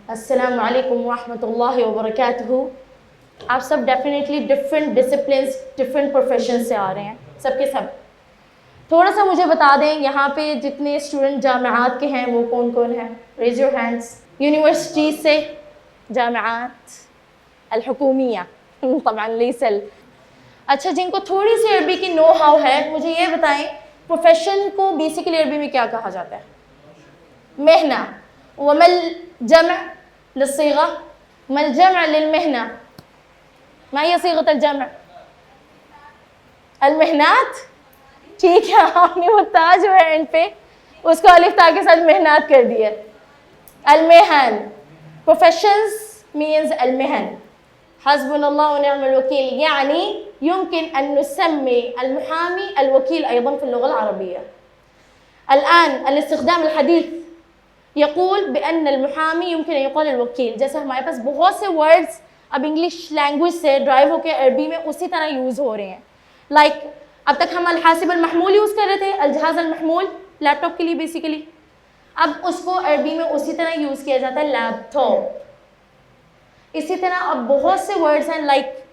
अस्सलामु अलैकुम वरहमतुल्लाहि वबरकातुहू। आप सब definitely different disciplines, different profession से आ रहे हैं, सबके सब। थोड़ा सा मुझे बता दें यहाँ पे जितने स्टूडेंट जामियात के हैं वो कौन कौन है? Raise your hands. यूनिवर्सिटी से, जामियात अल-हुकूमिया तबअन लैसल। अच्छा, जिनको थोड़ी सी अरबी की नो हाउ है, मुझे ये बताएं प्रोफेशन को बेसिकली अरबी में क्या कहा जाता है? मेहना। वमल जम लिस्सीगा, मल जम लिलमेहना, मा हिय सीगत अल-जम? अल-मेहनात। ठीक है, आपने वो ताज जो है एंड पे उसको अलिफ ता के साथ मेहनात कर दिया। अल-मेहन, प्रोफेशंस मीन्स अल-मेहन। हस्बुनल्लाह व निअमल वकील, यानी युमकिन अन नुसम्मी अल-मुहामी अल-वकील अयदन फिल लुगा अल-अरबिया। अल-आन अल-इस्तिख्दाम अल-हदीथ यक़ूल बिअन्न अल-मुहामी युमकिन अन युक़ाल अल-वकील। जैसे हमारे पास बहुत से वर्ड्स अब इंग्लिश लैंग्वेज से ड्राइव होकर अरबी में उसी तरह यूज़ हो रहे हैं। लाइक अब तक हम अल-हासिब अल-महमूल यूज़ कर रहे थे, अल-जहाज़ अल-महमूल लैपटॉप के लिए बेसिकली। अब उसको अरबी में उसी तरह यूज़ किया जाता है, लैपटॉप। इसी तरह अब बहुत से वर्ड्स हैं लाइक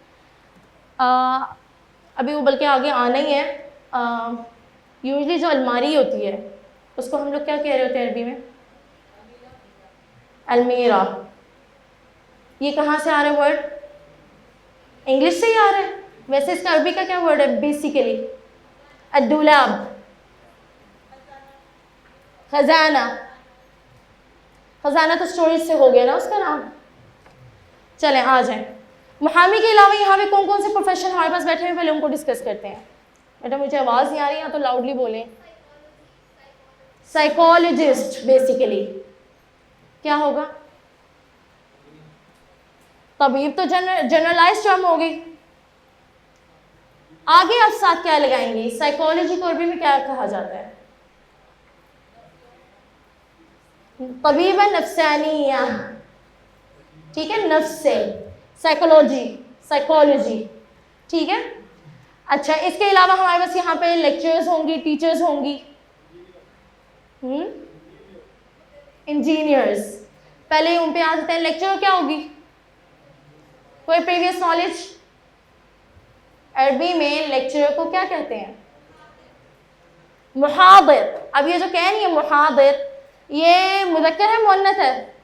अभी वो बल्कि आगे आना ही है। यूजली जो अलमारी होती है उसको हम लोग क्या कह रहे होते हैं अरबी में? अलमीरा। ये कहाँ से आ रहा है वर्ड? इंग्लिश से ही आ रहा है। वैसे इसका अरबी का क्या वर्ड है बेसिकली? अद्दुलाब, खजाना। खजाना तो स्टोरेज से हो गया ना उसका नाम। चलें आ जाएं। मुहामी के अलावा यहाँ पे कौन कौन से प्रोफेशन हमारे पास बैठे हैं, पहले उनको डिस्कस करते हैं। बेटा मुझे आवाज़ नहीं आ रही है तो लाउडली बोलें। साइकोलॉजिस्ट बेसिकली क्या होगा? तबीब तो जनरलाइज टर्म होगी। आगे आप साथ क्या लगाएंगे? साइकोलॉजी को अरबी में क्या कहा जाता है? तबीबा नफ्सानिया। ठीक है, नफ्स से साइकोलॉजी, साइकोलॉजी। ठीक है। अच्छा, इसके अलावा हमारे पास यहाँ पे लेक्चर्स होंगी, टीचर्स होंगी, इंजीनियर्स। पहले उन पे आ जाते हैं। लेक्चर क्या होगी? कोई प्रीवियस नॉलेज? अरबी में लेक्चरर को क्या कहते हैं? मुहादिर। अब ये जो कह रही है मुहादिर, ये मुज़क्कर है मुअन्नस है?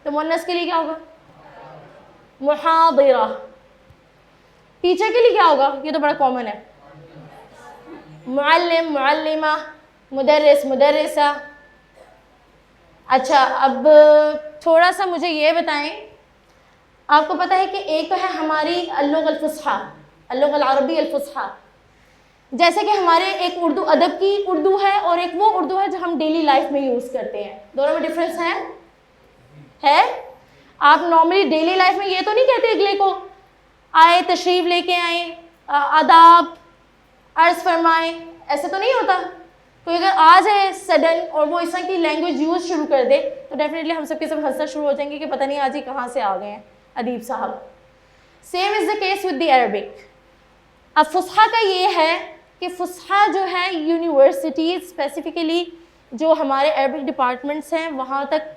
तो मुअन्नस के लिए क्या होगा? मुहादिरा। टीचर के लिए क्या होगा? ये तो बड़ा कॉमन है। मुअल्लिम, मुअल्लिमा, मुदर्रिस, मुदर्रिसा। अच्छा, अब थोड़ा सा मुझे ये बताएं, आपको पता है कि एक तो है हमारी अल-लुग़ा अल-फ़ुस्हा, अल-लुग़ा अल-अरबी अल-फ़ुस्हा। जैसे कि हमारे एक उर्दू अदब की उर्दू है और एक वो उर्दू है जो हम डेली लाइफ में यूज़ करते हैं। दोनों में डिफरेंस है? आप नॉर्मली डेली लाइफ में ये तो नहीं कहते अगले को आए, तशरीफ़ लेके आए, आदाब अर्ज़ फरमाएँ, ऐसे तो नहीं होता। कोई अगर आ जाए सडन और वो इस तरह की लैंग्वेज यूज़ शुरू कर दे तो डेफिनेटली हम सबके सब हंसना शुरू हो जाएंगे कि पता नहीं आज ही कहाँ से आ गए हैं अदीब साहब। Same is the case with the Arabic. अब फुसहा का ये है कि फुसहा जो है यूनिवर्सिटीज़ स्पेसिफिकली जो हमारे अरबिक डिपार्टमेंट्स हैं वहाँ तक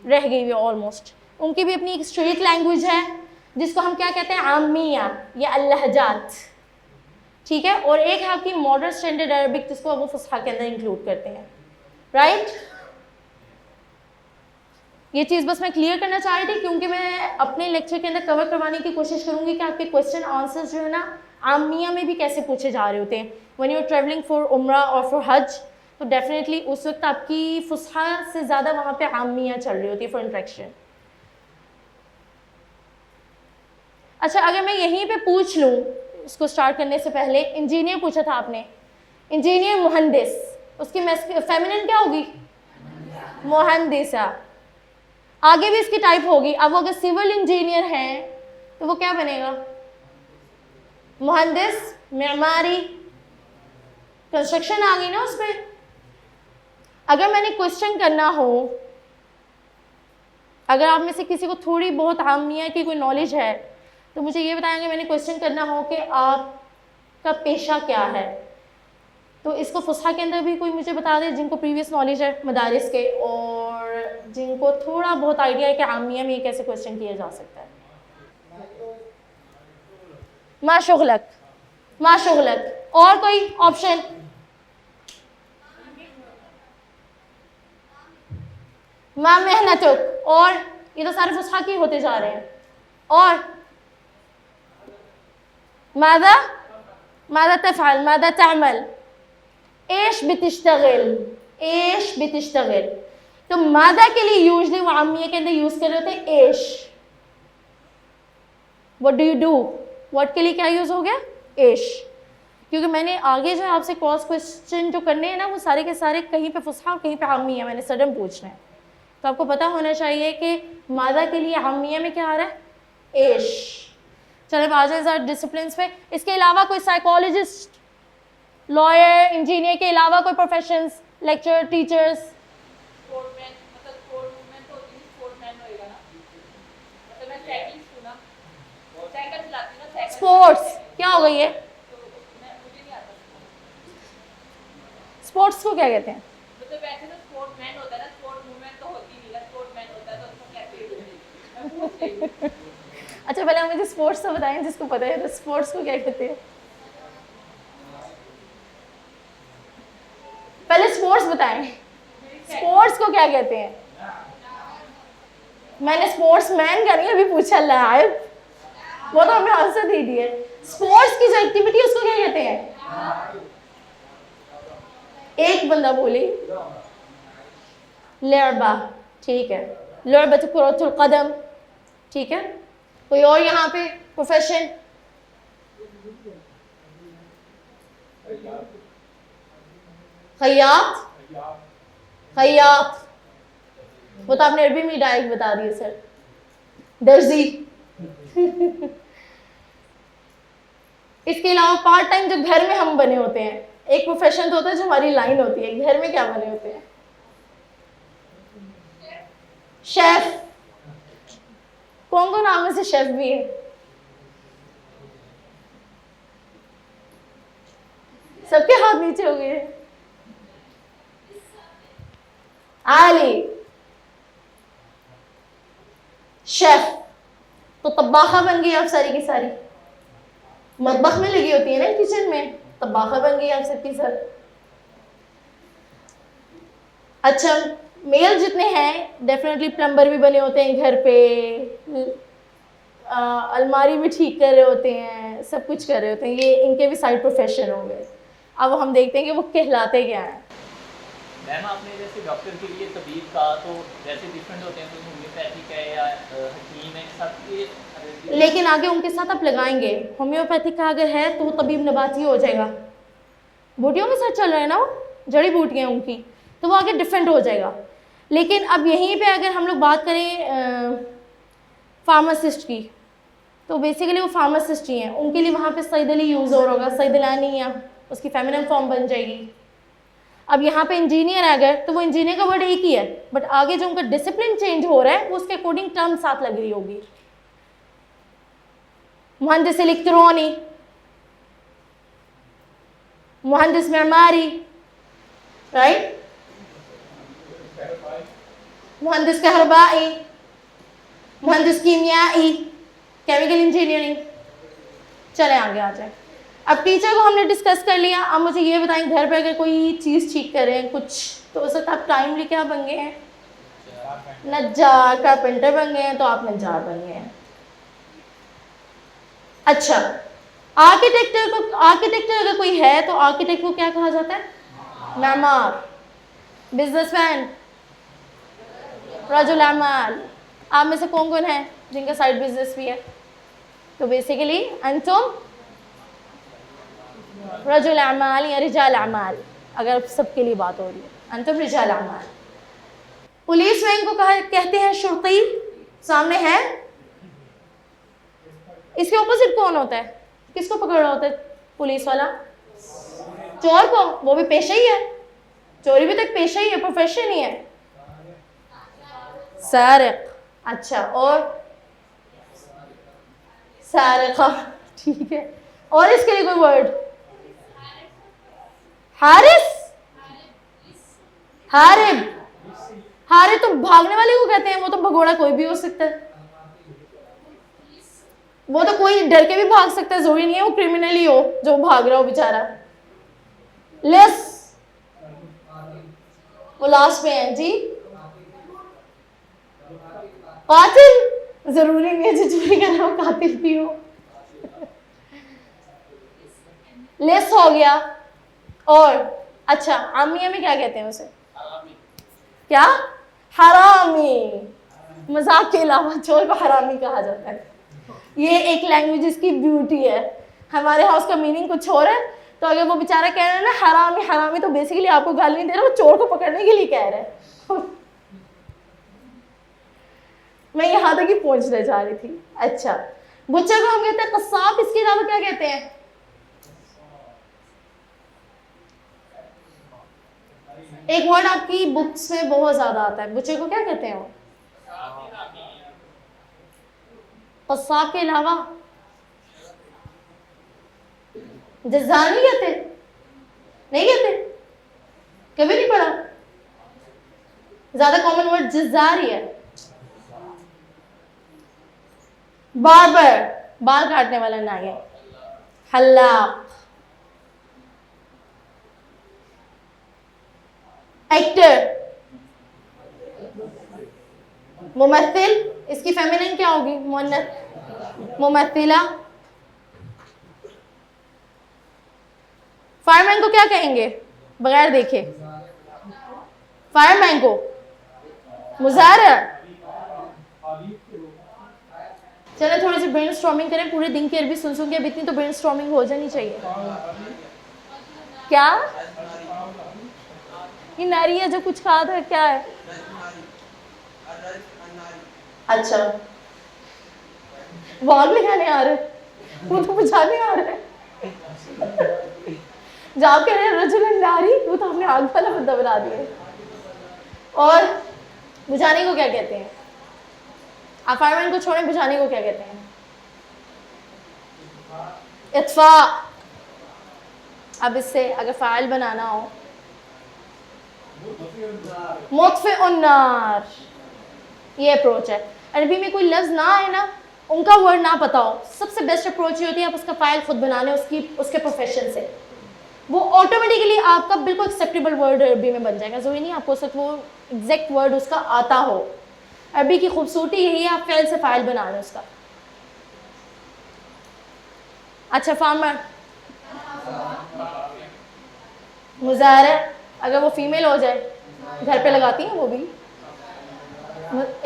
रह गई हुई ऑलमोस्ट। उनकी भी अपनी एक स्ट्रीट लैंग्वेज है जिसको हम क्या कहते हैं? आमिया या अल-लहजात। ठीक है। और एक है आपकी मॉडर्न स्टैंडर्ड अरबिक जिसको वो फुसहा के अंदर इंक्लूड करते हैं। राइट? ये चीज़ बस मैं क्लियर करना चाह रही थी क्योंकि मैं अपने लेक्चर के अंदर कवर करवाने की कोशिश करूँगी कि आपके क्वेश्चन आंसर्स जो है ना आमिया में भी कैसे पूछे जा रहे होते हैं। When you are travelling for उम्रा और फॉर हज तो डेफिनेटली उस वक्त आपकी फुसहा से ज़्यादा वहाँ पे आमिया चल रही होती है फॉर इंट्रैक्शन। अच्छा, अगर मैं यहीं पे पूछ लूँ इसको स्टार्ट करने से पहले, इंजीनियर पूछा था आपने, इंजीनियर मुहंदिस, उसकी फेमिनिन क्या होगी? मुहंदिसा। आगे भी इसकी टाइप होगी। अब अगर सिविल इंजीनियर हैं तो वो क्या बनेगा? मुहंदिस, मेमारी, कंस्ट्रक्शन आ गई ना उसमें। अगर मैंने क्वेश्चन करना हो, अगर आप में से किसी को थोड़ी बहुत आमिया की कोई नॉलेज है तो मुझे ये बताएंगे, मैंने क्वेश्चन करना हो कि आपका पेशा क्या है, तो इसको फुसहा के अंदर भी कोई मुझे बता दे जिनको प्रीवियस नॉलेज है मदारिस के और जिनको थोड़ा बहुत आइडिया है कि आमिया में ये कैसे क्वेश्चन किया जा सकता है। माशुगलक, माशुगलक। और कोई ऑप्शन? मा मेहनतुक। और ये तो सारे फुसहा की होते जा रहे हैं। और मादा मादा तफ़अल, मादा तअमल, एश बितिश्तगिल, एश बितिश्तगिल। तो मादा के लिए यूजली वो आमिया के अंदर यूज कर रहे होते हैं एश। What do you do, what के लिए क्या यूज हो गया? एश। क्योंकि मैंने आगे जो है आपसे क्रॉस क्वेश्चन जो करने हैं ना, वो सारे के सारे कहीं पे फुसहा और कहीं पे आमिया मैंने सडन पूछना है। तो आपको पता होना चाहिए कि मादा के लिए आमिया में क्या आ रहा है? एश। चले अब आ जाए ज़रा डिसिप्लिन्स पे। इसके अलावा कोई साइकोलॉजिस्ट, लॉयर, इंजीनियर के अलावा कोई प्रोफेशंस, लेक्चर, टीचर्स? स्पोर्टमैन, मतलब स्पोर्ट मूवमेंट तो होती है, स्पोर्टमैन होएगा ना। मतलब मैं साइकिलिस्ट हूँ ना, साइकिल चलाती हूँ ना, साइकिल। स्पोर्ट्स क्या होगा ये? तो मुझे नहीं आता। स्पोर्ट्स को क्या कहते हैं? मतलब वैसे तो स्पोर्टमैन होता है ना, स्पोर्ट मूवमेंट तो होती नहीं है, स्पोर्टमैन होता है तो उसको कहते हैं। मैं पूछ रही हूँ। अच्छा पहले मुझे स्पोर्ट्स तो बताएं, जिसको पता है तो स्पोर्ट्स को क्या कहते हैं? पहले स्पोर्ट्स बताएं, स्पोर्ट्स को क्या कहते हैं? मैंने स्पोर्ट्स मैन का नहीं अभी पूछा, लाइव वो तो हमें आंसर दे दिए। स्पोर्ट्स की जो एक्टिविटी उसको क्या कहते हैं? एक बंदा बोली लड़बा, ठीक है, लड़बत कुरतुल कदम, ठीक है। कोई और यहाँ पे प्रोफेशन? खैयात, खैयात, वो तो आपने अरबी में डायरेक्ट बता दिया सर। दर्जी। इसके अलावा पार्ट टाइम जो घर में हम बने होते हैं, एक प्रोफेशन तो होता है जो हमारी लाइन होती है, घर में क्या बने होते हैं? शेफ। कौन कौन नाम में से शेफ भी है? सबके हाथ नीचे हो गए। आली, शेफ तो तब्बाखा बन गई आप सारी की सारी। मतबख में लगी होती है ना किचन में, तब्बाखा बन गई आप सबकी सब। अच्छा मेल जितने हैं डेफिनेटली प्लम्बर भी बने होते हैं घर पे, अलमारी भी ठीक कर रहे होते हैं, सब कुछ कर रहे होते हैं, ये इनके भी साइड प्रोफेशन हो गए। अब हम देखते हैं कि वो कहलाते क्या हैं। मैम आपने जैसे डॉक्टर के लिए तबीब का तो जैसे डिफरेंट होते हैं, कोई होम्योपैथिक है या हकीम है, सबके। लेकिन आगे उनके साथ आप लगाएंगे, होम्योपैथिक का अगर है तो वो तबीब नबाती हो जाएगा। बूटियों के साथ चल रहे हैं ना वो, जड़ी बूटियाँ उनकी, तो वो आगे डिफरेंट हो जाएगा। लेकिन अब यहीं पे अगर हम लोग बात करें फार्मासिस्ट की, तो बेसिकली वो फार्मासिस्ट ही हैं, उनके लिए वहाँ पे सैदली यूज़ हो होगा, सैदलानी या उसकी फेमिनिन फॉर्म बन जाएगी। अब यहाँ पे इंजीनियर अगर, तो वो इंजीनियर का वर्ड एक ही है, बट आगे जो उनका डिसिप्लिन चेंज हो रहा है वो उसके अकॉर्डिंग टर्म साथ लग रही होगी। मुहंदिस इलेक्ट्रॉनी, मुहंदिस मेमारी, राइट, मुहंदिस कहरबाई, मुहंदिस कीमियाई, केमिकल इंजीनियरिंग। चले आगे आ जाए। अब टीचर को हमने डिस्कस कर लिया। अब मुझे ये बताएं, घर पे अगर कोई चीज़ ठीक करें कुछ, तो उस वक्त आप टाइमली क्या बन गए हैं? नज्जार। कारपेंटर बन गए हैं तो आप नज्जार बन गए हैं। अच्छा आर्किटेक्टर अगर कोई है तो आर्किटेक्ट को क्या कहा जाता है? मेमार। बिजनेसमैन, रजुल अमाल। आप में से कौन कौन है जिनका साइड बिजनेस भी है? तो बेसिकली अंतुम रजुल अमाल या रिजाल अमाल, अगर सबके लिए बात हो रही है, अंतुम रिजाल अमाल। पुलिस में इनको कहते हैं शुर्ती। सामने है, इसके ऑपोजिट कौन होता है? किसको पकड़ रहा होता है पुलिस वाला? चोर को। वो भी पेशा ही है, चोरी भी तो एक पेशा ही है, प्रोफेशन ही है। सारिक। अच्छा, और सारिका, ठीक है। और इसके लिए कोई वर्ड? हारिस, हारिब। हारे तो भागने वाले को कहते हैं, वो तो भगोड़ा कोई भी हो सकता है, वो तो कोई डर के भी भाग सकता है, जरूरी नहीं है वो क्रिमिनल ही हो जो भाग रहा हो बेचारा। लेस वो लास्ट में है जी, कातिल, जरूरी नहीं है जो चोरी कर रहा हो कातिल भी हो। लेस हो गया। और अच्छा आमिया में क्या कहते हैं उसे? क्या? हरामी। मजाक के अलावा चोर को हरामी कहा जाता है। ये एक लैंग्वेज की ब्यूटी है। हमारे यहाँ उसका मीनिंग कुछ और है, तो अगर वो बेचारा कह रहा है ना हरामी हरामी, तो बेसिकली आपको गाली नहीं दे रहा, वो चोर को पकड़ने के लिए कह रहा है। मैं यहाँ तक ही पहुंचने जा रही थी। अच्छा, बुच्चे को हम कहते हैं कस्साब, इसके अलावा क्या कहते हैं? एक वर्ड आपकी बुक्स में बहुत ज्यादा आता है, बुच्चे को क्या कहते हैं? वो कस्साब के अलावा जज़्ज़ार नहीं कहते? नहीं कहते? कभी नहीं पढ़ा? ज्यादा कॉमन वर्ड जज़्ज़ार ही है। बार्बर, बाल काटने वाला नाई। हल्लाक, एक्टर, मुमत्तिल, इसकी फेमिनिन क्या होगी? मुअन्नथ, मुमत्तिला। फायरमैन को क्या कहेंगे बगैर देखे? फायरमैन को मुजाहिरा। चलो थोड़ी सी ब्रेन स्टॉर्मिंग करें, पूरे दिन की अरबी सुन के, अब इतनी तो ब्रेन स्टॉर्मिंग हो जानी चाहिए। क्या? ये नारी है जो कुछ कहा था, क्या है? अच्छा, वाग लगाने आ रहे, वो तो बुझाने आ रहे। जब कह रहे हैं रजुलन नारी, वो तो हमने आग वाला बंदा बना दिया। और बुझाने को क्या कहते हैं? आप फायरमैन को छोड़ें, बुझाने को क्या कहते हैं? इत्फा। अब इससे अगर फाइल बनाना हो, मुत्फे उन्नार, ये अप्रोच है। अरबी में कोई लफ्ज ना आए ना, उनका वर्ड ना पता हो, सबसे बेस्ट अप्रोच ये होती है आप उसका फाइल खुद बना लें उसके प्रोफेशन से, वो ऑटोमेटिकली आपका बिल्कुल एक्सेप्टेबल वर्ड अरबी में बन जाएगा। जरूरी नहीं आपको सिर्फ वो एग्जैक्ट वर्ड उसका आता हो। अरबी की खूबसूरती यही है, आप फेल से फाइल बना लें उसका। अच्छा, फार्मर, मुजाहिरा, अगर वो फीमेल हो जाए, घर पे लगाती हैं वो भी।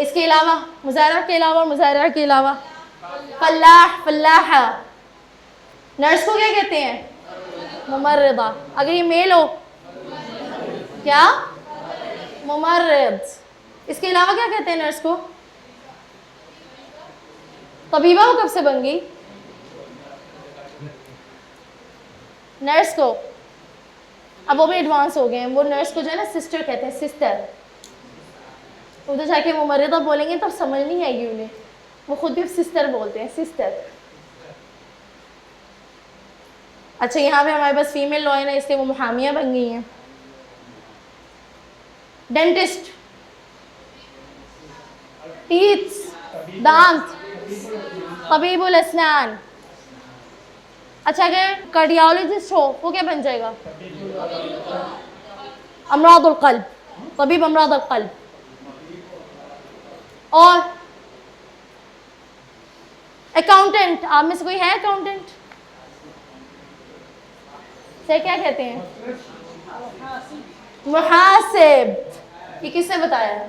इसके अलावा मुजाहिरा के अलावा फल्लाह, फल्लाहा। नर्स को क्या कहते हैं? मुमर्रिदा। अगर ये मेल हो क्या? मुमर्रिद। इसके अलावा क्या कहते हैं नर्स को? तबीबा। वो कब से बन गई नर्स को? अब वो भी एडवांस हो गए हैं, वो नर्स को जो है ना सिस्टर कहते हैं, सिस्टर। उधर जाके मुमर्रिदा बोलेंगे तब समझ नहीं आएगी उन्हें, वो खुद भी सिस्टर बोलते हैं, सिस्टर। अच्छा, यहाँ पे हमारे पास फीमेल लॉ है ना, इसलिए वो मुहामिया बन गई हैं। डेंटिस्ट, टीथ्स, दांत, तबीबुल अस्नान। अच्छा, अगर कार्डियोलॉजिस्ट हो वो क्या बन जाएगा? अमरादुल क़ल्ब, तबीब अमरादुल क़ल्ब। और अकाउंटेंट, आप में से कोई है अकाउंटेंट? से क्या कहते हैं? मुहासिब। ये किसने बताया?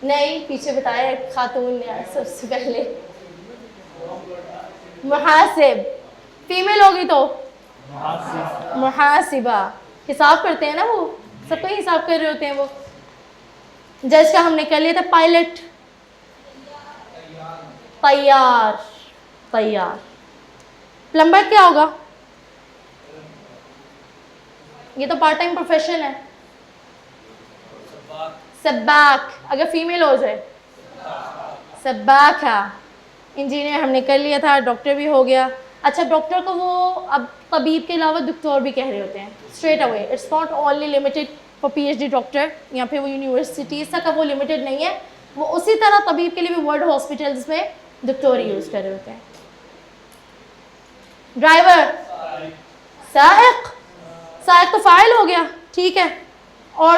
नहीं, पीछे बताया खातून ने सबसे पहले। मुहासिब, फीमेल होगी तो मुहासिबा। हिसाब करते हैं ना, वो सबका हिसाब कर रहे होते हैं वो। जज का हमने कर लिया था पायलट, तैयार, तैयार। प्लम्बर क्या होगा? ये तो पार्ट टाइम प्रोफेशन है। सब्बाक, अगर फीमेल हो जाए सब्बाक है। इंजीनियर हमने कर लिया था, डॉक्टर भी हो गया। अच्छा, डॉक्टर को वो अब तबीब के अलावा डॉक्टर भी कह रहे होते हैं straight away. It's not only limited for PhD doctor, या फिर वो यूनिवर्सिटीज़ तक का वो लिमिटेड नहीं है, वो उसी तरह तबीब के लिए भी वर्ड हॉस्पिटल्स में डॉक्टर यूज़ कर रहे होते हैं। ड्राइवर, साइक, साइक तो फाइल हो गया, ठीक है। और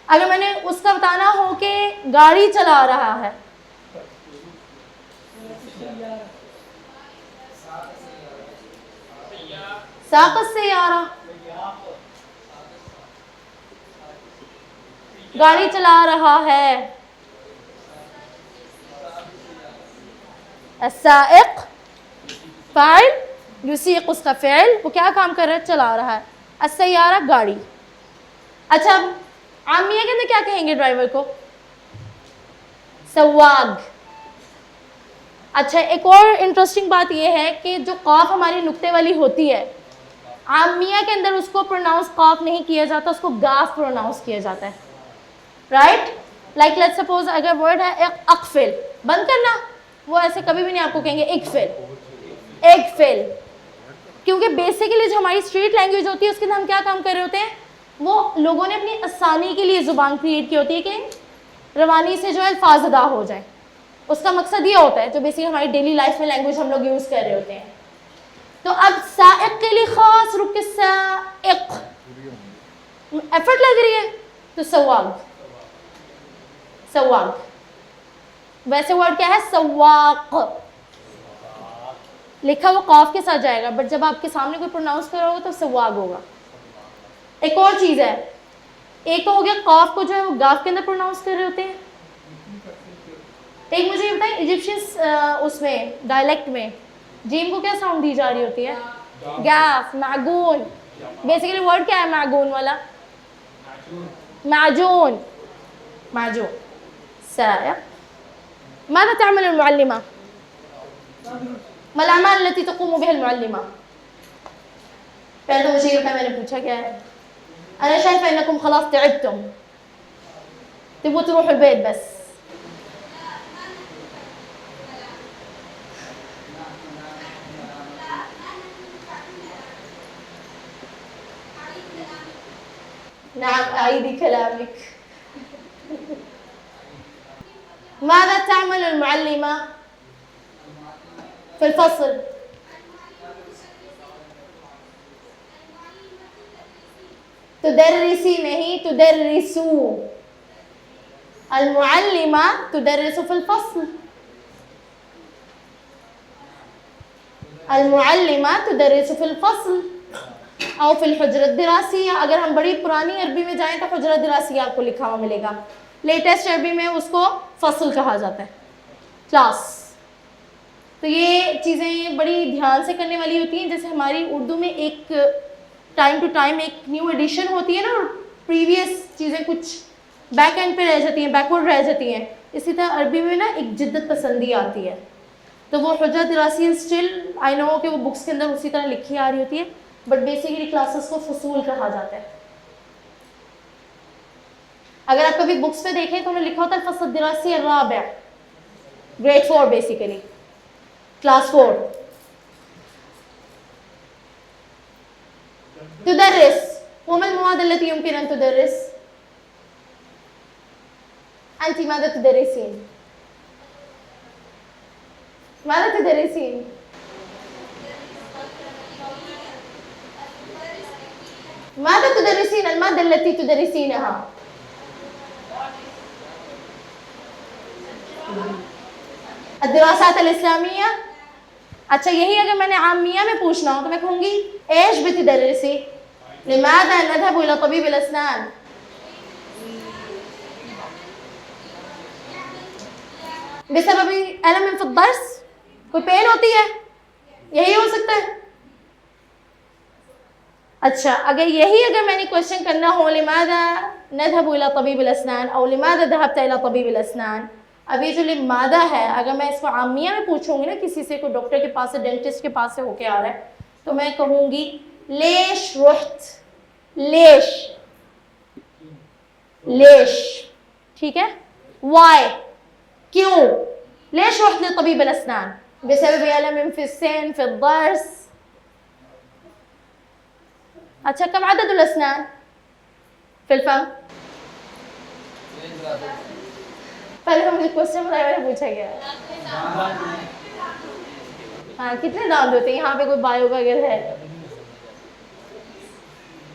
अगर मैंने उसका बताना हो कि गाड़ी चला रहा है, साक़ सैयारा, गाड़ी चला रहा है। अस्साइक फ़ाइल, युसीक़ उसका फ़िल, वो क्या काम कर रहा है, चला रहा है। अस्सैयारा गाड़ी। अच्छा, आमिया के अंदर क्या कहेंगे ड्राइवर को, सवाग। अच्छा, एक और इंटरेस्टिंग बात यह है कि जो काफ हमारी नुक्ते वाली होती है, आमिया के अंदर उसको प्रोनाउंस काफ नहीं किया जाता, उसको गाफ प्रोनाउंस किया जाता है, राइट। लाइक लेट्स सपोज अगर वर्ड है अकफिल, बंद करना, वो ऐसे कभी भी नहीं आपको कहेंगे इकफिल, इकफिल, क्योंकि बेसिकली जो हमारी स्ट्रीट लैंग्वेज होती है उसके अंदर हम क्या काम कर रहे होते हैं, वो लोगों ने अपनी आसानी के लिए ज़ुबान क्रिएट की होती है कि रवानी से जो है अल्फाज अदा हो जाए। उसका मकसद ये होता है, जो बेसिकली हमारी डेली लाइफ में लैंग्वेज हम लोग यूज़ कर रहे होते हैं। तो अब साइक के लिए खास रुक के साइक एफर्ट लग रही है, तो सवाग, सवाग। वैसे वर्ड क्या है, सवाक, लिखा वो काफ के साथ जाएगा, बट जब आपके सामने कोई प्रोनाउंस कर रहा होगा तो सवाग होगा। एक और चीज़ है, एक तो हो गया काफ को जो है वो गाफ के अंदर प्रोनाउंस कर रहे होते हैं। एक मुझे ये बताएं, इजिप्शियन उसमें डायलेक्ट में जीम को क्या साउंड दी जा रही होती है, गाफ, मागून। बेसिकली वर्ड क्या है मागून वाला, माजून, माजून। साइक, माज़ा तअमल अल-मुअल्लिमा, मा अल-अमाल लती तक़ूमु बिहा अल-मुअल्लिमा। पहले तो मुझे ये बताया, मैंने पूछा क्या है, अना शाइफा इन्नकुम खलास तअब्तुम, तबू तरूहु अल-बैत बस। नाम आईदी कलामिक। माज़ा तअमल अल-मुअल्लिमा फिल फ़स्ल, तुदर्रिसी नहीं, तुदर्रिसू। अल-मुअल्लिमा तुदर्रिसु फिल फ़स्ल, अल-मुअल्लिमा तुदर्रिसु फिल फ़स्ल और फिल हुजरत दिरासिया। अगर हम बड़ी पुरानी अरबी में जाएं तो हुजरत दिरासिया आपको लिखा हुआ मिलेगा। लेटेस्ट अरबी में उसको फ़स्ल कहा जाता है, क्लास। तो ये चीज़ें बड़ी ध्यान से करने वाली होती हैं। जैसे हमारी उर्दू में एक टाइम टू टाइम एक न्यू एडिशन होती है ना, और प्रीवियस चीज़ें कुछ बैक एंड पे रह जाती हैं, बैकवर्ड रह जाती हैं, इसी तरह अरबी में ना एक जिद्दत पसंदी आती है। तो वो हुजरत दिरासिया स्टिल आई नो कि वो बुक्स के अंदर उसी तरह लिखी आ रही होती है, बट बेसिकली क्लासेस को फसूल कहा जाता है। अगर आप कभी बुक्स में देखें तो उन्होंने लिखा होता है फ़स्ल दिरासी राबिअ, ग्रेड 4, बेसिकली क्लास 4। तुदर्रिस, वमल मवाद अल्लती युमकिन अन तुदर्रिस, अंती माज़ा तुदर्रिसीन, माज़ा तुदर्रिसीन। माज़ा तुदर्रिसीन अल-माद्दा अल्लती तुदर्रिसीनहा। अद-दिरासात अल-इस्लामिया। अच्छा, यही अगर मैंने आमिया में पूछना हो तो मैं कहूँगी ऐश बितदर्रिसी, लिमाज़ा नज़हबु इला तबीब अल-अस्नान। बिसबबि अलम फिद दर्स, कोई पेन होती है, यही हो सकता है। अच्छा, अगर मैंने क्वेश्चन करना हो लिमाज़ा नज़हबु इला तबीब अल-अस्नान और लिमाज़ा ज़हबता इला तबीब अल-अस्नान, अब ये जो लिमाज़ा है अगर मैं इसको आमिया में पूछूंगी ना, किसी से, कोई डॉक्टर के पास से, डेंटिस्ट के पास से होके आ रहा है, तो मैं कहूँगी लेश रुहत, लेश, लेश, ठीक है, वाई, क्यों, लेश रुहत तबीब अल-अस्नान, बिसबब अलम फिस सिन फिद दर्स। अच्छा, कम अदद अल-अस्नान, फिलफम। पहले तो मुझे क्वेश्चन बताया, मैंने पूछा क्या है? हाँ, कितने दांत होते हैं? यहाँ पे कोई बायो का अगर है,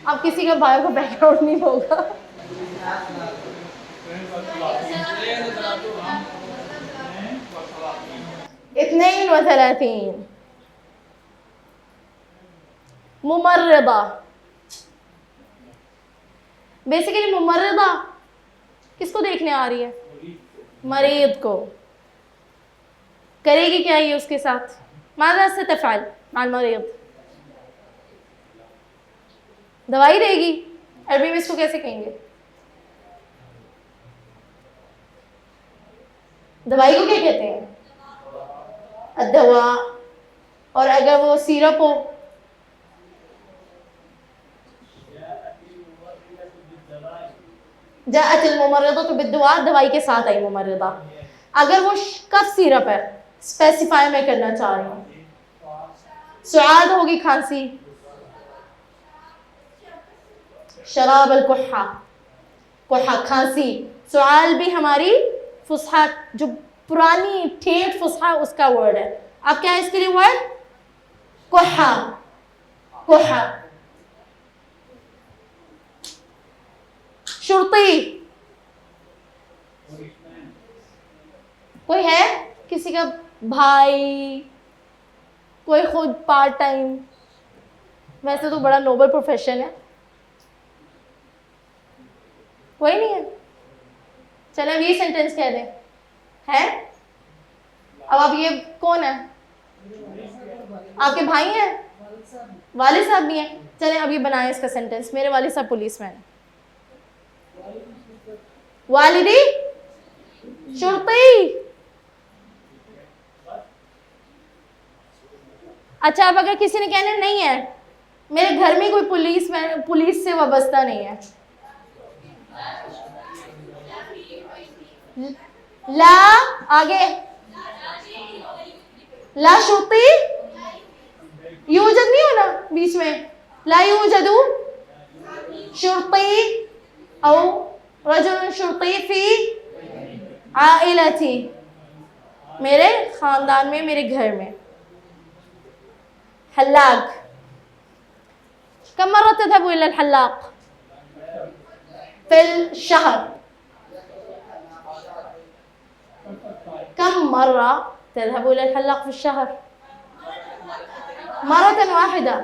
अब किसी का बायो का बैकग्राउंड नहीं होगा। इत्नैन व सलासीन। मुमर्रिदा, बेसिकली मुमर्रिदा किसको देखने आ रही है? मरीज को। करेगी क्या ये उसके साथ? माज़ा से तफ़अल माल मरीज, दवाई देगी। अरबी में इसको कैसे कहेंगे? दवाई को क्या कहते हैं? अद्दवा। और अगर वो सिरप हो, जाअतिल मुमर्रिदतु बिद्दवा, दवाई के साथ आई मुमर्रिदा। अगर वो कफ सिरप है, स्पेसिफाई मैं करना चाह रही हूँ। सुआद होगी खांसी, शराब अल कुहा, कुहा खांसी। सुआल भी हमारी फुसहा, जो पुरानी ठेठ फुसहा उसका वर्ड है। अब क्या है इसके लिए वर्ड? कुहा, कुहा। शुर्ती, कोई है किसी का भाई, कोई खुद पार्ट टाइम, वैसे तो बड़ा नोबल प्रोफेशन है, कोई नहीं है? चलो अब ये सेंटेंस कह दें, है? अब आप ये कौन है? आपके भाई हैं? वालिद साहब भी हैं? चलें अब ये बनाएं इसका सेंटेंस। मेरे वालिद साहब पुलिसमैन है। वालिदी शुर्ती। अच्छा, अब अगर किसी ने कहना नहीं है, मेरे घर में कोई पुलिस से वाबस्ता नहीं है, ला आगे, ला शुर्ती यूजद नहीं होना बीच में, ला यूजदु शुर्ती औ रजुल शुर्ती फी आइलती, मेरे खानदान में, मेरे घर में। हल्लाक, कम मर्रा तज़हबु इलल हल्लाक फिल शहर? कम मर्रा तज़हबु इलल हल्लाक फिल शहर? मर्रतन वाहिदा,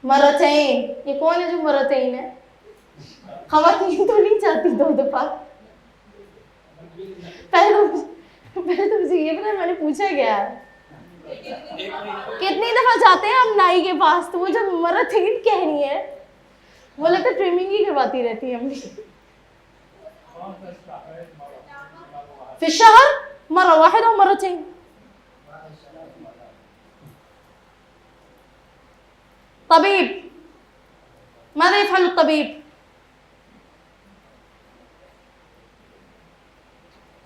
मर्रतैन। ये कौन है जो मर्रतैन है? ख़वातीन तो नहीं जाती 2 दफ़ा। पहले तो मुझे ये पता, मैंने पूछा क्या कितनी दफ़ा जाते हैं हम नाई के पास, तो वो जब मर्रतैन कह रही है, वो लगता है ट्रिमिंग ही करवाती रहती है अम्मी। फिर शहर मर्रा वाहिदा और मर्रतैन। तबीब, माज़ा यफ़अलु तबीब?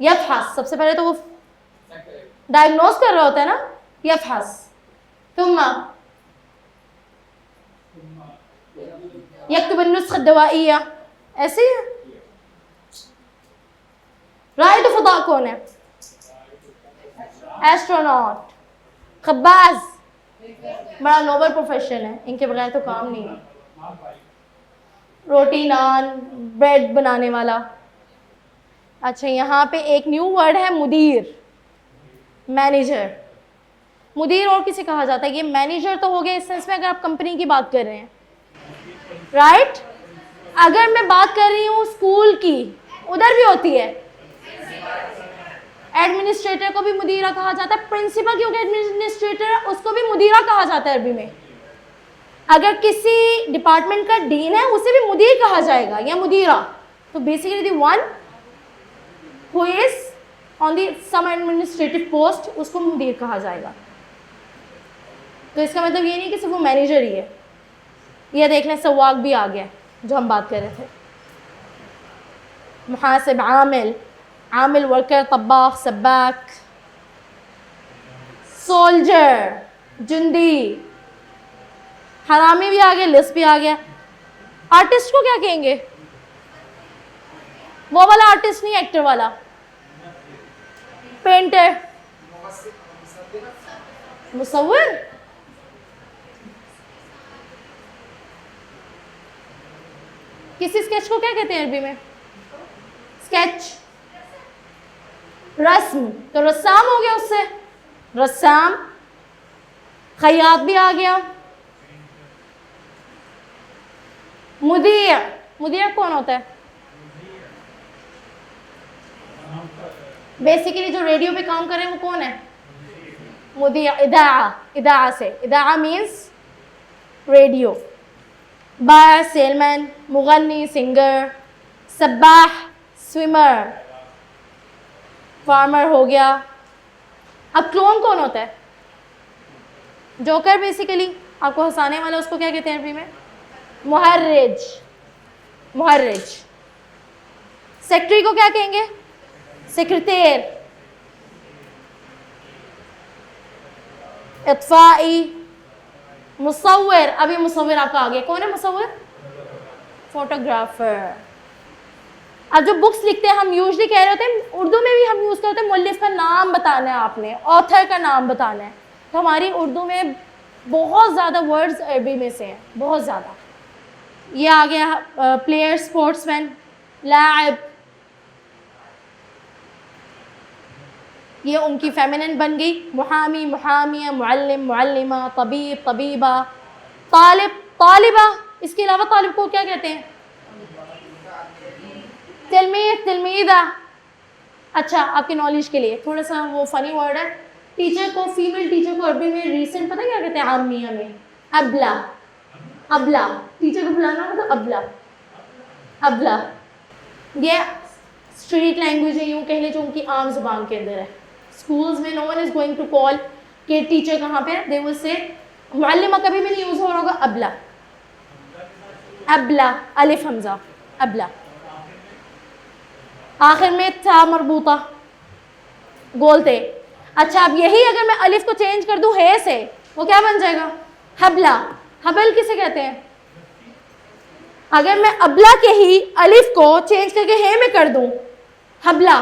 यफ़हस, सबसे पहले तो वो डायग्नोस कर रहा होता है ना, यफ़हस। थुम्मा यक्तुब अन्नुस्ख़ा दवाइया, ऐसे ही है। राइड फ़ज़ा कौन है? एस्ट्रोनॉट। खब्बाज, बड़ा नोबल प्रोफेशन है, इनके बगैर तो काम नहीं है। रोटी नान ब्रेड बनाने वाला। अच्छा, यहाँ पे एक न्यू वर्ड है मुदीर, मैनेजर। मुदीर और किसे कहा जाता है? ये मैनेजर तो हो गया इस सेंस में अगर आप कंपनी की बात कर रहे हैं, राइट? अगर मैं बात कर रही हूँ स्कूल की, उधर भी होती है। एडमिनिस्ट्रेटर को भी मुदीरा कहा जाता है। प्रिंसिपल क्योंकि एडमिनिस्ट्रेटर है, उसको भी मुदीरा कहा जाता है अरबी में। अगर किसी डिपार्टमेंट का डीन है, उसे भी मुदीर कहा जाएगा या मुदीरा। तो basically the one who is on the some administrative post, उसको मुदीर कहा जाएगा। तो इसका मतलब ये नहीं कि सिर्फ वो मैनेजर ही है। ये देख लें, सवाक भी आ गया जो हम बात कर रहे थे। मुहासिब, आमिल, आमिल वर्कर, तब्बाख, सब्बाक, सोल्जर जुंदी, हरामी भी आ गया, लिस्ट भी आ गया। आर्टिस्ट को क्या कहेंगे? वो वाला आर्टिस्ट नहीं, एक्टर वाला। पेंटर, मुसव्विर, किसी स्केच को क्या कहते हैं अरबी में? स्केच, रस्म, तो रस्साम हो गया उससे, रस्साम। खयात भी आ गया। मुदीर, मुदीर कौन होता है? बेसिकली जो रेडियो पे काम कर रहे हैं वो कौन है? मुदीर। इदाआ, इदाआ से, इदाआ मीन्स रेडियो। बार, सेलमैन, मुगन्नी, सिंगर, सब्बाह, स्विमर, फार्मर हो गया। अब क्लोन कौन होता है? जोकर, बेसिकली आपको हंसाने वाला, उसको क्या कहते हैं अरबी में? मुहर्रिज, मुहर्रिज। सेक्रेटरी को क्या कहेंगे? सेक्रेटेर। इत्फाई, मुसव्विर। अभी मुसव्विर आपका आ गया, कौन है मुसव्विर? फोटोग्राफर। अब जो बुक्स लिखते हैं हम यूजली कह रहे होते हैं, उर्दू में भी हम यूज़ करते हैं, मुअल्लिफ का नाम बताना है आपने, ऑथर का नाम बताना है। तो हमारी उर्दू में बहुत ज़्यादा वर्ड्स अरबी में से हैं, बहुत ज़्यादा। ये आ गया प्लेयर, स्पोर्ट्समैन, लाइब। ये उनकी फेमिनिन बन गई। मुहामी, मुहामिया, मुअल्लिम, मुअल्लिमा, तबीब, तबीबा, तालिब, तालिबा। इसके अलावा तालिब को क्या कहते हैं? तिलमीज़, तिलमीज़ा। अच्छा, आपकी नॉलेज के लिए थोड़ा सा वो फनी वर्ड है, टीचर को, फीमेल टीचर को अरबी में रिसेंट पता क्या कहते हैं? आमिया में अबला, अबला। टीचर को बुलाना हो तो अबला, अबला। ये स्ट्रीट लैंग्वेज है, यूँ कह लें, जो उनकी आम जुबान के अंदर है। स्कूल्स में no one is going to call के टीचर कहाँ पे है, दे विल से, मुअल्लिमा कभी भी नहीं यूज़ हो रहा होगा, अबला, अबला, अलिफ हमजा, अबला। आखिर में था मरबूता, गोलते। अच्छा, अब यही अगर मैं अलिफ को चेंज कर दूं हे से, वो क्या बन जाएगा? हबला। हबल किसे कहते हैं? अगर मैं अबला के ही अलिफ को चेंज करके हे में कर दूं, हबला,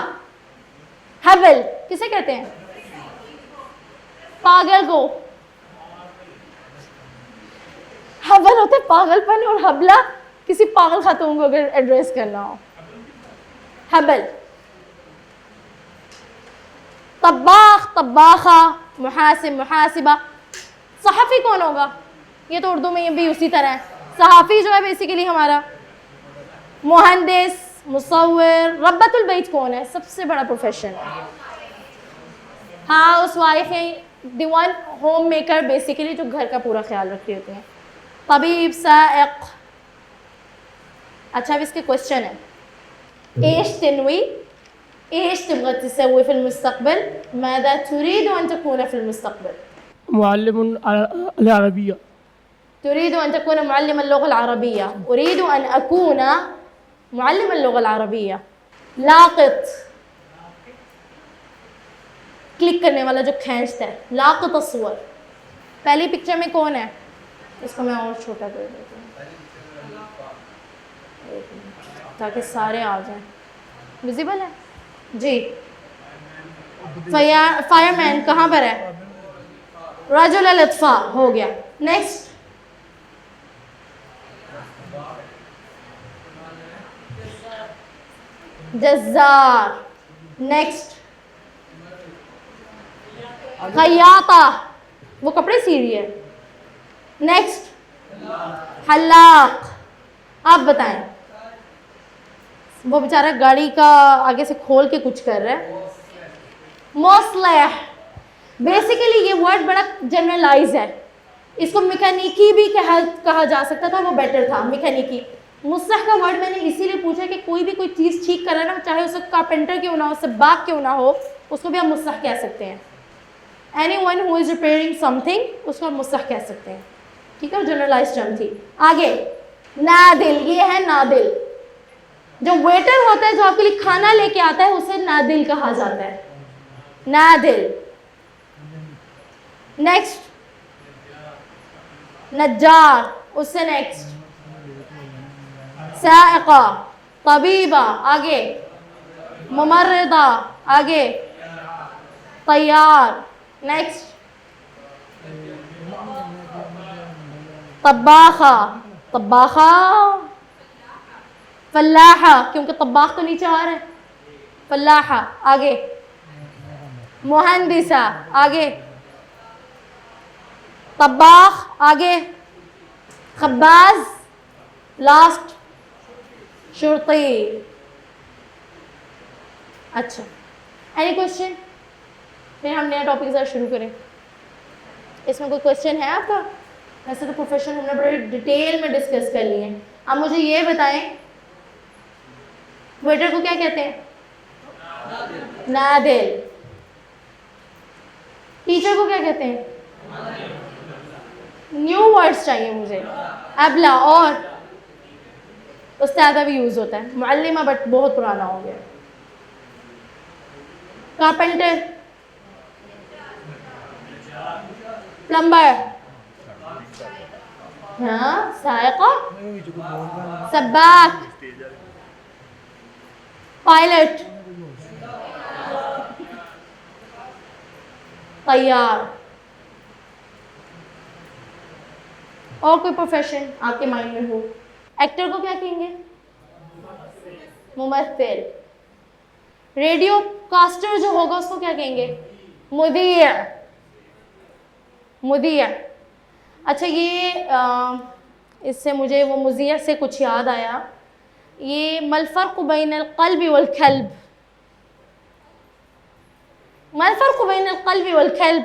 हबल किसे कहते हैं? पागल को। हबल होता है पागलपन, और हबला किसी पागल खातून को अगर एड्रेस करना हो, हबल। तब्बाख, तब्बाखा, मुहासिब, मुहासिबा। सहाफ़ी कौन होगा? ये तो उर्दू में ये भी उसी तरह है। सहाफ़ी जो है बेसिकली हमारा मुहंदिस, मुसव्विर। रब्बतुल बैत कौन है? सबसे बड़ा प्रोफेशन, हाउस वाइफ है, the one home maker, basically जो घर का पूरा ख्याल रखती होती हैं। तबीब, साइक़। अच्छा, अब इसके क्वेश्चन है, एश तनवी, एश तबग़ा तसवी फ़िल मुस्तक़बिल, माज़ा तुरीदु अन तकूना फ़िल मुस्तक़बिल? मुअल्लिमुन अल-अरबिया। तुरीदु अन तकूना मुअल्लिमन लुग़ा अल-अरबिया। उरीदु अन अकूना मुअल्लिमन लुग़ा अल-अरबिया। लाक़ित, क्लिक करने वाला जो खींचता है, लाक़ित अस्वर। पहली पिक्चर में कौन है? इसको मैं और छोटा कर देती हूँ ताकि सारे आ जाएं। विजिबल है जी। फायरमैन कहाँ पर है? रजुल अल-इत्फ़ा हो गया। नेक्स्ट, जज़्ज़ार। नेक्स्ट, खयाता, वो कपड़े सी रही है। नेक्स्ट, हल्लाक। आप बताएं, वो बेचारा गाड़ी का आगे से खोल के कुछ कर रहा है। मुस्लिह, बेसिकली ये वर्ड बड़ा जनरलाइज है, इसको मैकेनिकी भी कहा जा सकता था, वो बेटर था मैकेनिकी। मुस्लिह का वर्ड मैंने इसीलिए पूछा कि कोई भी कोई चीज़ ठीक कर रहा है ना, चाहे उसका कारपेंटर क्यों ना हो, सब्बाक क्यों ना हो, उसको भी आप मुस्लिह कह सकते हैं। Anyone who is repairing something, उसको आप मुस्लिह कह सकते हैं। ठीक है, जनरलाइज टर्म थी। आगे, नादिल, ये है नादिल। जो वेटर होता है, जो आपके लिए खाना लेके आता है, उसे नादिल कहा जाता है, नादिल। नेक्स्ट नज्जार, उससे नेक्स्ट साइका, तबीबा, आगे मुमर्रिदा, आगे तैयार, नेक्स्ट तब्बाखा, तब्बाखा, फल्लाहा, क्योंकि तब्बाख तो नीचे आ रहा है, फल्लाहा, आगे मुहंदिसा, आगे तब्बाख, आगे खब्बाज, लास्ट शुर्ती। अच्छा, एनी क्वेश्चन? फिर हम नया टॉपिक जरा शुरू करें। इसमें कोई क्वेश्चन है आपका? वैसे तो प्रोफेशन हमने बड़े डिटेल में डिस्कस कर लिए हैं। अब मुझे ये बताएं, वेटर को क्या कहते हैं? नादिल। टीचर को क्या कहते हैं? न्यू वर्ड्स चाहिए मुझे। अबला और उस्तादा भी यूज होता है, मुअल्लिमा बट बहुत पुराना हो गया। कारपेंटर, प्लम्बर, हाँ, साइका, सब्बाक, पायलट, तैयार। और कोई प्रोफेशन आपके माइंड में हो? एक्टर को क्या कहेंगे? मुमस्सिल। रेडियो कास्टर जो होगा उसको क्या कहेंगे? मुदीर, मुदीर। अच्छा, ये इससे मुझे वो मुज़िया से कुछ याद आया। ये मल फ़र्क़ बैनल क़ल्बि वल कल्ब, मल फ़र्क़ बैनल क़ल्बि वल कल्ब।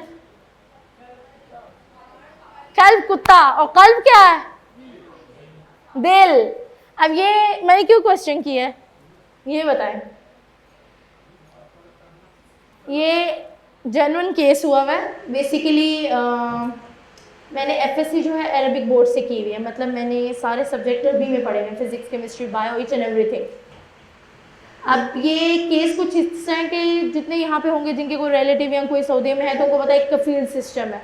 कल्ब कुत्ता और कल्ब क्या है? दिल। अब ये मैंने क्यों क्वेश्चन किया है ये बताएं। ये जेन्युइन केस हुआ हुआ है। बेसिकली मैंने एफएससी जो है अरबिक बोर्ड से की हुई है, मतलब मैंने सारे सब्जेक्ट अरबी में पढ़े हैं, physics, chemistry, bio, each and everything. अब ये केस कुछ इस तरह के, जितने यहाँ पे होंगे जिनके कोई रिलेटिव या कोई सऊदी में है तो उनको पता है एक कफील सिस्टम है,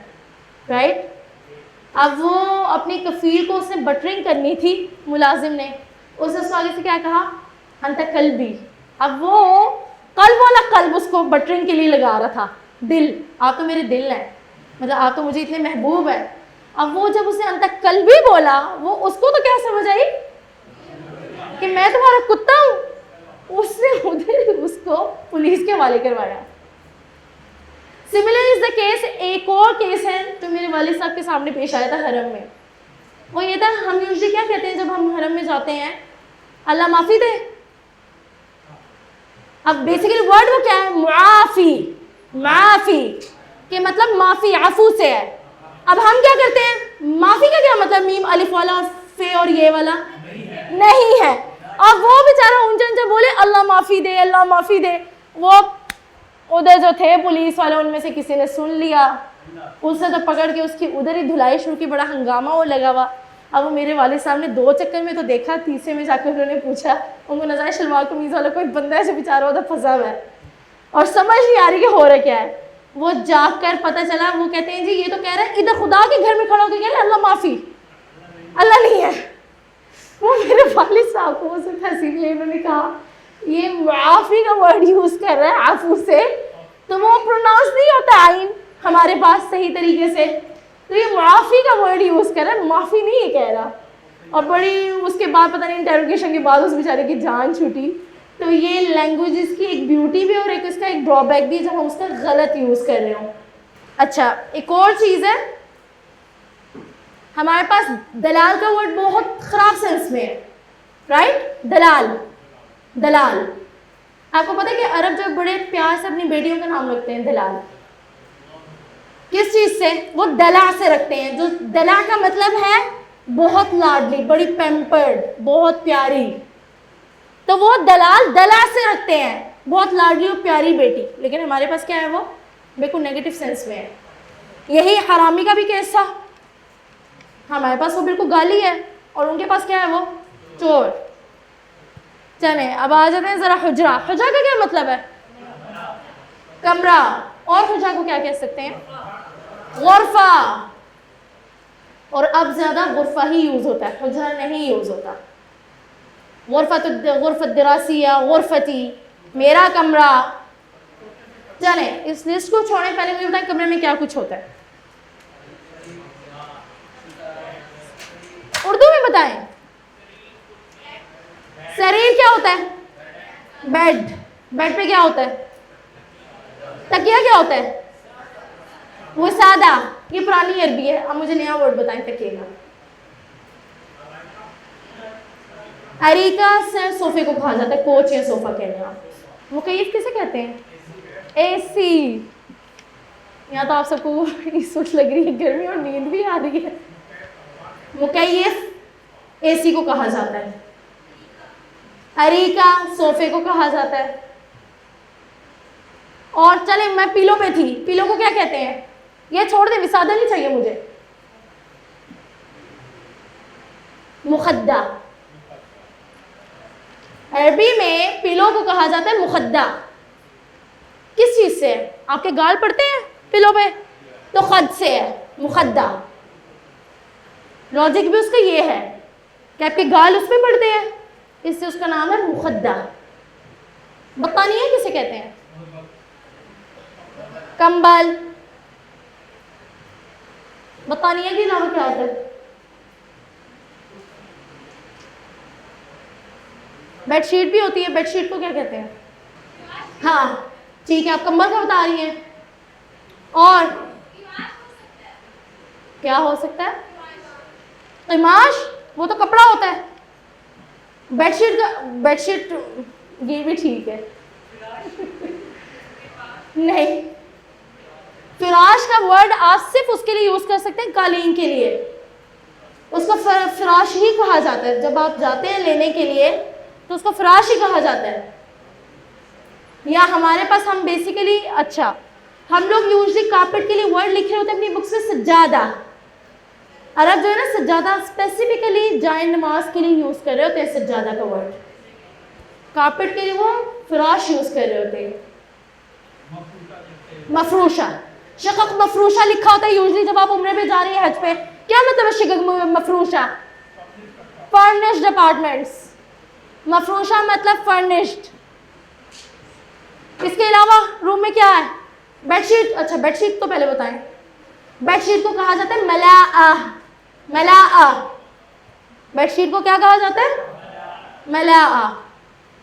राइट। अब वो अपनी कफील को उसने बटरिंग करनी थी, मुलाजिम ने, उसने उसको आगे से क्या कहा? अंत कल्बी। अब वो कल्ब वाला कल्ब उसको बटरिंग के लिए लगा रहा था, दिल, आप तो मेरे दिल हैं, मतलब आप तो मुझे इतने महबूब हैं। अब वो जब उसने अंत कल्बी बोला, वो उसको तो क्या समझ आई कि मैं तुम्हारा कुत्ता हूँ। उसने उधर उसको पुलिस के हवाले करवाया। सिमिलर इज द केस, एक और केस है जो मेरे वालिद साहब के सामने पेश आया था हरम में। वो ये था, हम यूजुअली क्या कहते हैं जब हम हरम में जाते हैं? अल्लाह माफ़ी दे। अब बेसिकली वर्ड वो क्या है? मुआफ़ी, माफ़ी के मतलब माफ़ी, आफू से है। अब हम क्या करते हैं? माफ़ी का क्या मतलब? मीम अलिफ वाला और फे और ये वाला नहीं है। अब वो बेचारा ऊंचा ऊंचा बोले अल्लाह माफ़ी दे, अल्लाह माफ़ी दे। वो उधर जो थे पुलिस वाले, उनमें से किसी ने सुन लिया, उसने तो पकड़ के उसकी उधर ही धुलाई शुरू की, बड़ा हंगामा वो लगा हुआ। अब वो मेरे वालिद साहब ने 2 चक्कर में तो देखा, तीसरे में जाकर उन्होंने पूछा, उनको नज़ार शलवार कमीज़ वाला कोई बंदा है जो बेचारा उधर फंसा हुआ है और समझ नहीं आ रही कि हो रहा क्या है। वो जाकर पता चला, वो कहते हैं जी ये तो कह रहे हैं इधर खुदा के घर में खड़ा होकर कह रहे अल्लाह माफ़ी, अल्लाह नहीं है। वो मेरे वालिद साहब को वो सिर्फ हंसी के लिए उन्होंने कहा ये माफ़ी का वर्ड यूज़ कर रहा है आफू से, तो वो प्रोनाउंस नहीं होता आइन हमारे पास सही तरीके से, तो ये माफ़ी का वर्ड यूज़ कर रहा है, माफ़ी नहीं है कह रहा। और बड़ी उसके बाद पता नहीं इंटेरोगेशन के बाद उस बेचारे की जान छूटी। तो ये लैंग्वेजेस की एक ब्यूटी भी और एक इसका एक ड्रॉबैक भी है जब हम उसका गलत यूज़ कर रहे हो। अच्छा, एक और चीज़ है, हमारे पास दलाल का वर्ड बहुत ख़राब सेंस में है, राइट। दलाल, दलाल, आपको पता है कि अरब जो बड़े प्यार से अपनी बेटियों का नाम रखते हैं दलाल। किस चीज़ से? वो दला से रखते हैं, जो दला का मतलब है बहुत लाडली, बड़ी पैम्पर्ड, बहुत प्यारी। तो वो दलाल दला से रखते हैं, बहुत लाडली और प्यारी बेटी। लेकिन हमारे पास क्या है? वो बिल्कुल नेगेटिव सेंस में है। यही हरामी का भी केस था, हमारे पास वो बिल्कुल गाली है और उनके पास क्या है? वो चोर। चले अब आ जाते हैं ज़रा हुजरा। हुजरा का क्या मतलब है? कमरा। और हुजरा को क्या कह सकते हैं? गुरफा। और अब ज़्यादा गुरफा ही यूज़ होता है, हुजरा नहीं यूज़ होता। गुरफत दरासिया, गुरफती, मेरा कमरा। चले इस लिस्ट को छोड़ने पहले मुझे बताएं कमरे में क्या कुछ होता है, उर्दू में बताएं। शरीर क्या होता है? बेड। बेड पे क्या होता है? तकिया क्या होता है? वो सादा। ये पुरानी अरबी है, अब मुझे नया वर्ड बताएं तकिए का। अरीका से सोफे को कहा जाता है, कोच या सोफा कहते हैं आप। मुकय्यफ किसे कहते हैं? एसी। यहाँ तो आप सबको इस वक्त लग रही है गर्मी और नींद भी आ रही है। मुकय्यफ एसी को कहा जाता है, अरीका सोफे को कहा जाता है। और चले मैं पिलो पे थी, पिलो को क्या कहते हैं? ये छोड़ दे, विसादा नहीं चाहिए मुझे। मुखद्दा। अरबी में पिलो को कहा जाता है मुखद्दा। किस चीज से? आपके गाल पड़ते हैं पिलो पे, तो खद से है मुखद्दा। लॉजिक भी उसका ये है कि आपके गाल उसमें पड़ते हैं, इससे उसका नाम है मुखद्दा। बत्तानिया किसे कहते हैं? कंबल। बत्तानिया के अलावा क्या होता है? बेडशीट भी होती है, बेडशीट को क्या कहते हैं? हाँ ठीक है, आप कंबल का बता रही हैं। और क्या हो सकता है? इमाश, वो तो कपड़ा होता है। बेडशीट का, बेडशीट ये भी ठीक है। नहीं, फिराश का वर्ड आप सिर्फ उसके लिए यूज कर सकते हैं, कालीन के लिए। उसको फिराश ही कहा जाता है। जब आप जाते हैं लेने के लिए तो उसको फिराश ही कहा जाता है। या हमारे पास हम बेसिकली, अच्छा हम लोग यूजली कारपेट के लिए वर्ड लिख रहे होते हैं अपनी बुक्स में, सज्जादा। अरब जो है ना सज्जादा स्पेसिफिकली जाए नमाज के लिए यूज कर रहे होते हैं सज्जादा का वर्ड। कारपेट के लिए वो फिराश यूज कर रहे होते हैं। मफरूशा, शकक मफरूशा लिखा होता है यूजली जब आप उम्रे पे जा रही है, हज पे। क्या मतलब है शकक मफरूशा? Furnished apartments. मफरूशा मतलब फर्निश्ड। इसके अलावा रूम में क्या है? बेडशीट। अच्छा बेडशीट तो पहले बताएं। बेडशीट को कहा जाता है मलाआ। मलाआ। बेडशीट को क्या कहा जाता है? मलाआ।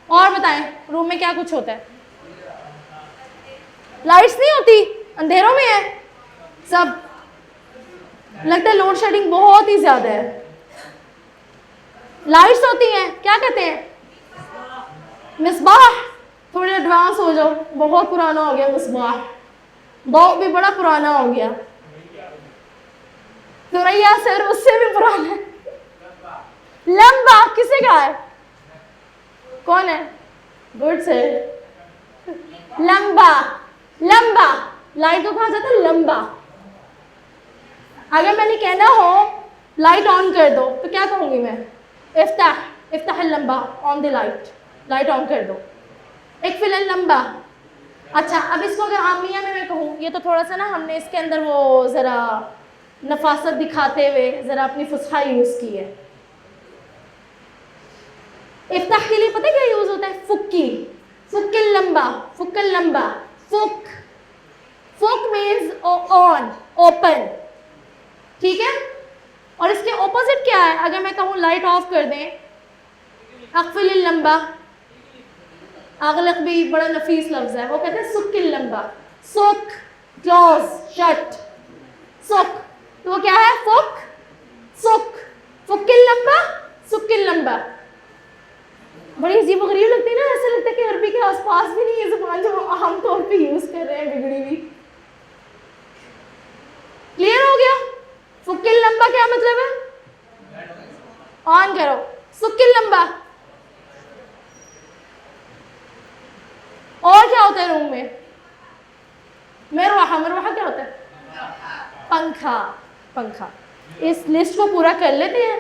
और बताएं रूम में क्या कुछ होता है? लाइट्स नहीं होती, अंधेरों में है सब। लगता है लोड शेडिंग बहुत ही ज्यादा है। लाइट्स होती हैं, क्या कहते हैं? मिसबाह। थोड़े एडवांस हो जाओ, बहुत पुराना हो गया मिसबाह। दो भी बड़ा पुराना हो गया। सुरैया सर उससे भी पुराना है। लंबा किसे कहा है? कौन है? Good sir. लंबा। लंबा लाइट को कहा जाता है लंबा। अगर मैंने कहना हो लाइट ऑन कर दो तो क्या कहूंगी मैं? इफ्ताह। इफ्ताह लंबा, on the light. Light on कर दो। एक फिलहाल लंबा। अच्छा अब इसको अगर आमिया में मैं कहूँ, ये तो थोड़ा सा ना हमने इसके अंदर वो ज़रा नफासत दिखाते हुए ज़रा अपनी फुसहा यूज़ की है। इफ्ताह के लिए पता है क्या यूज़ होता है? फुक्की। फुक्किल लंबा। फुक्किल लंबा। फुक। फुक मीन्स ऑन, ओपन। ठीक है। और इसके ऑपोजिट क्या है? अगर मैं कहूँ लाइट ऑफ कर दें, अक़फ़िल लंबा। अगलक भी बड़ा नफीस लफ्ज़ है, वो कहते हैं सुक्किल लंबा। सुक क्लोज, शट। सुक तो वो क्या है? फुक, सुक। फुक्किल लंबा, सुक्किल लंबा। बड़ी अजीब व गरीब लगती है ना, ऐसा लगता है कि अरबी के आसपास भी नहीं ये ज़बान जो हम आम तौर पे यूज़ कर रहे हैं, बिगड़ी हुई। क्लियर हो गया? फुक्किल लंबा क्या मतलब है? ऑन करो। सुक्किल लंबा। और क्या होता है रूम में? मरवाहा। मरवाहा क्या होता है? पंखा। पंखा। इस लिस्ट को पूरा कर लेते हैं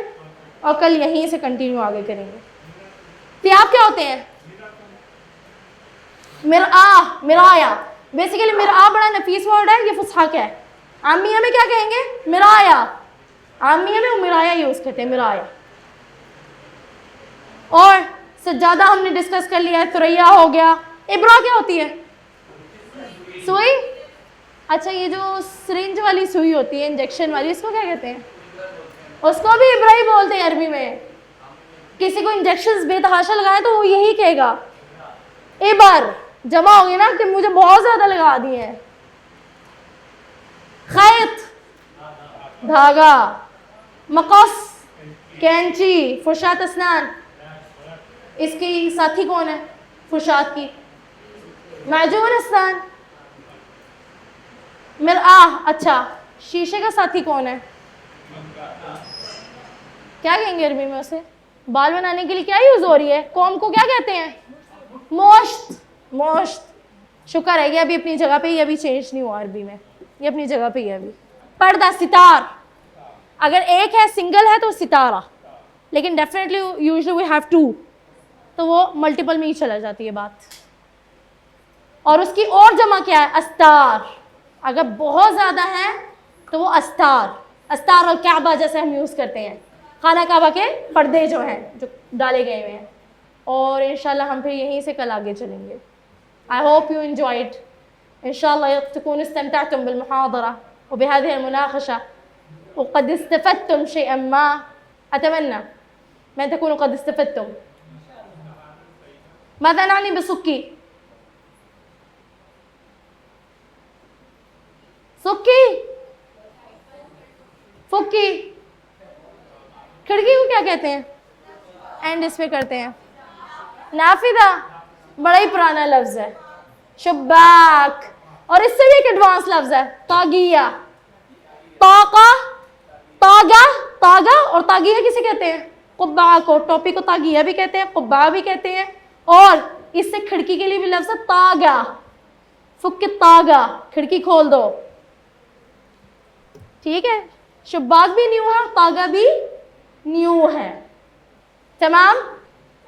और कल यहीं से कंटिन्यू आगे करेंगे। थियाब क्या होते हैं? मिराया। बेसिकली मिरा बड़ा नफीस वर्ड है, ये फुसहा क्या है? आमिया में क्या कहेंगे? मिराया। आमिया में मिराया यूज करते हैं, मिराया। और सज्जादा हमने डिस्कस कर लिया है, तुरैया हो गया। इब्रा क्या होती है? सुई। अच्छा, ये जो सिरिंज वाली सुई होती है, इंजेक्शन वाली, इसको क्या कहते हैं? उसको भी इब्रा ही बोलते हैं अरबी में। किसी को इंजेक्शन बेतहाशा लगाए तो वो यही कहेगा इबर। जमा होगी ना कि मुझे बहुत ज्यादा लगा दिए हैं। खैत धागा, मकस कैंची, फुरशात अस्नान, इसकी साथी कौन है फुरशात की? माजून अस्नान। मिरआह, अच्छा शीशे का साथी कौन है? क्या कहेंगे अरबी में उसे? बाल बनाने के लिए क्या यूज हो रही है? कौम को क्या कहते हैं? मोश्त। मोश्त। शुक्र है ये अभी अपनी जगह पे ही, अभी चेंज नहीं हुआ अरबी में, ये अपनी जगह पे ही है अभी। पर्दा, सितार। अगर एक है सिंगल है तो सितारा, लेकिन definitely usually we have to, तो वो मल्टीपल में ही चला जाती है बात। और उसकी और जमा क्या है? अस्तार। अगर बहुत ज़्यादा है तो वो अस्तार। अस्तार और काबा जैसे हम यूज़ करते हैं, खाना काबा के पर्दे जो हैं, जो डाले गए हुए हैं। और इंशाल्लाह हम फिर यहीं से कल आगे चलेंगे। I hope you enjoyed. इंशाल्लाह तकूनु इस्तमतअतुम बिलमुहादरा व बिहादिही अलमुनाक़शा व क़द इस्तफ़दतुम शैअन मा। अतमन्ना मैं तकूनु क़द इस्तफ़दतुम। माज़ा नानी बिसुक्की? सुक्की, फुक्की। खिड़की को क्या कहते हैं? एंड इस पे करते हैं। नाफिदा बड़ा ही पुराना लफ्ज है। शुब्बाक, और इससे भी एक एडवांस लफ्ज है, तागिया। ताका, तागा, तागा और तागिया किसे कहते हैं? कुब्बा को। टोपी को तागिया भी कहते हैं, कुब्बा भी कहते हैं। और इससे खिड़की के लिए भी लफ्ज है तागा। फुक तागा, खिड़की खोल दो। ठीक है, शुब्बाक भी न्यू है, तागा भी न्यू है। तमाम?